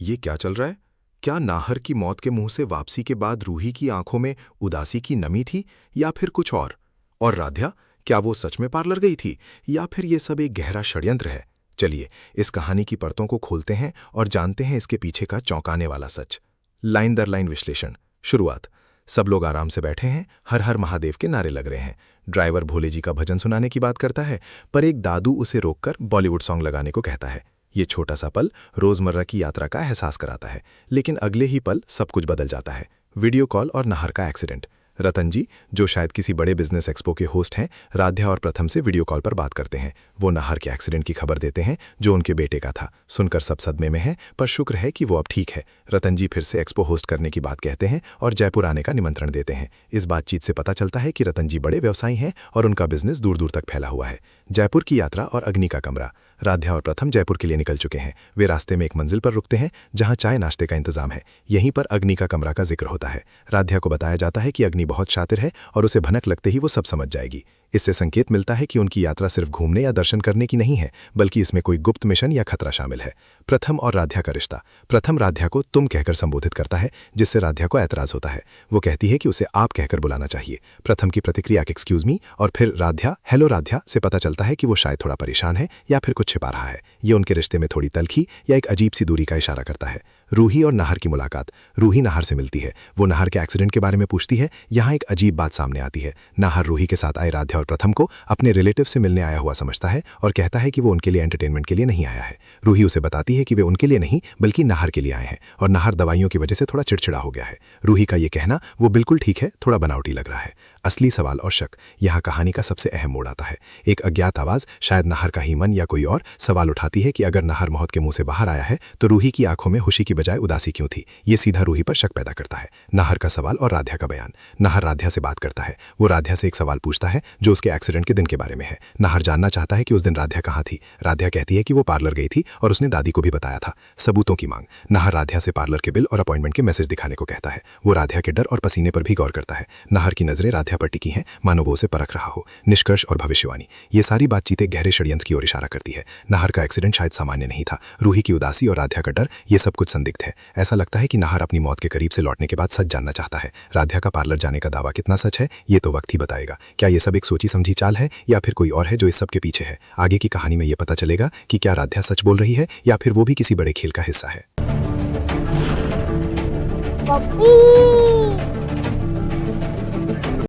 ये क्या चल रहा है? क्या नाहर की मौत के मुंह से वापसी के बाद रूही की आंखों में उदासी की नमी थी या फिर कुछ और? और राध्या, क्या वो सच में पार्लर गई थी या फिर ये सब एक गहरा षड्यंत्र है? चलिए, इस कहानी की परतों को खोलते हैं और जानते हैं इसके पीछे का चौंकाने वाला सच। लाइन दर लाइन विश्लेषण। शुरुआत। सब लोग आराम से बैठे हैं, हर हर महादेव के नारे लग रहे हैं। ड्राइवर भोले जी का भजन सुनाने की बात करता है, पर एक दादू उसे रोककर बॉलीवुड सॉन्ग लगाने को कहता है। ये छोटा सा पल रोजमर्रा की यात्रा का एहसास कराता है, लेकिन अगले ही पल सब कुछ बदल जाता है। वीडियो कॉल और नाहर का एक्सीडेंट। रतन जी, जो शायद किसी बड़े बिजनेस एक्सपो के होस्ट हैं, राध्या और प्रथम से वीडियो कॉल पर बात करते हैं। वो नाहर के एक्सीडेंट की खबर देते हैं जो उनके बेटे का था। सुनकर सब सदमे में हैं, पर शुक्र है कि वो अब ठीक है। रतन जी फिर से एक्सपो होस्ट करने की बात कहते हैं और जयपुर आने का निमंत्रण देते हैं। इस बातचीत से पता चलता है कि रतन जी बड़े व्यवसायी हैं और उनका बिजनेस दूर दूर तक फैला हुआ है। जयपुर की यात्रा और अग्नि का कमरा। राध्या और प्रथम जयपुर के लिए निकल चुके हैं। वे रास्ते में एक मंजिल पर रुकते हैं जहां चाय नाश्ते का इंतजाम है। यहीं पर अग्नि का कमरा का जिक्र होता है। राध्या को बताया जाता है कि अग्नि बहुत शातिर है और उसे भनक लगते ही वो सब समझ जाएगी। इससे संकेत मिलता है कि उनकी यात्रा सिर्फ घूमने या दर्शन करने की नहीं है, बल्कि इसमें कोई गुप्त मिशन या खतरा शामिल है। प्रथम और राध्या का रिश्ता। प्रथम राध्या को तुम कहकर संबोधित करता है, जिससे राध्या को ऐतराज होता है। वो कहती है कि उसे आप कहकर बुलाना चाहिए। प्रथम की प्रतिक्रिया एक्सक्यूज मी और फिर राध्या हेलो राध्या से पता चलता है कि वो शायद थोड़ा परेशान है या फिर कुछ छिपा रहा है। ये उनके रिश्ते में थोड़ी तल्खी या एक अजीब सी दूरी का इशारा करता है। रूही और नाहर की मुलाकात। रूही नाहर से मिलती है। वो नाहर के एक्सीडेंट के बारे में पूछती है। यहाँ एक अजीब बात सामने आती है। नाहर रूही के साथ आए राध्या और प्रथम को अपने रिलेटिव से मिलने आया हुआ समझता है और कहता है कि वो उनके लिए एंटरटेनमेंट के लिए नहीं आया है। रूही उसे बताती है कि वे उनके लिए नहीं बल्कि नाहर के लिए आए हैं और नाहर दवाइयों की वजह से थोड़ा चिड़चिड़ा हो गया है। रूही का ये कहना वो बिल्कुल ठीक है, थोड़ा बनावटी लग रहा है। असली सवाल और शक। यहाँ कहानी का सबसे अहम मोड़ आता है। एक अज्ञात आवाज, शायद नाहर का ही मन या कोई और, सवाल उठाती है कि अगर नाहर मौत के मुंह से बाहर आया है तो रूही की आंखों में खुशी की बजाय उदासी क्यों थी। ये सीधा रूही पर शक पैदा करता है। नाहर का सवाल और राध्या का बयान। नाहर राध्या से बात करता है। वो राध्या से एक सवाल पूछता है जो उसके एक्सीडेंट के दिन के बारे में है। नाहर जानना चाहता है कि उस दिन राध्या कहाँ थी। राध्या कहती है कि वो पार्लर गई थी और उसने दादी को भी बताया था। सबूतों की मांग। नाहर राध्या से पार्लर के बिल और अपॉइंटमेंट के मैसेज दिखाने को कहता है। वो राध्या के डर और पसीने पर भी गौर करता है। नाहर की नजरें राध्या पर टिकी हैं, मानो वो उसे परख रहा हो। निष्कर्ष और भविष्यवाणी। ये सारी बातचीतें गहरे षड्यंत्र की ओर इशारा करती है। नाहर का एक्सीडेंट शायद सामान्य नहीं था। रूही की उदासी और राध्या का डर, ये सब कुछ संदिग्ध है। ऐसा लगता है कि नाहर अपनी मौत के करीब से लौटने के बाद सच जानना चाहता है। राध्या का पार्लर जाने का दावा कितना सच है, ये तो वक्त ही बताएगा। क्या ये सब एक सोची समझी चाल है या फिर कोई और है जो इस सब के पीछे है? आगे की कहानी में ये पता चलेगा कि क्या राध्या सच बोल रही है या फिर वो भी किसी बड़े खेल का हिस्सा है। पप्पी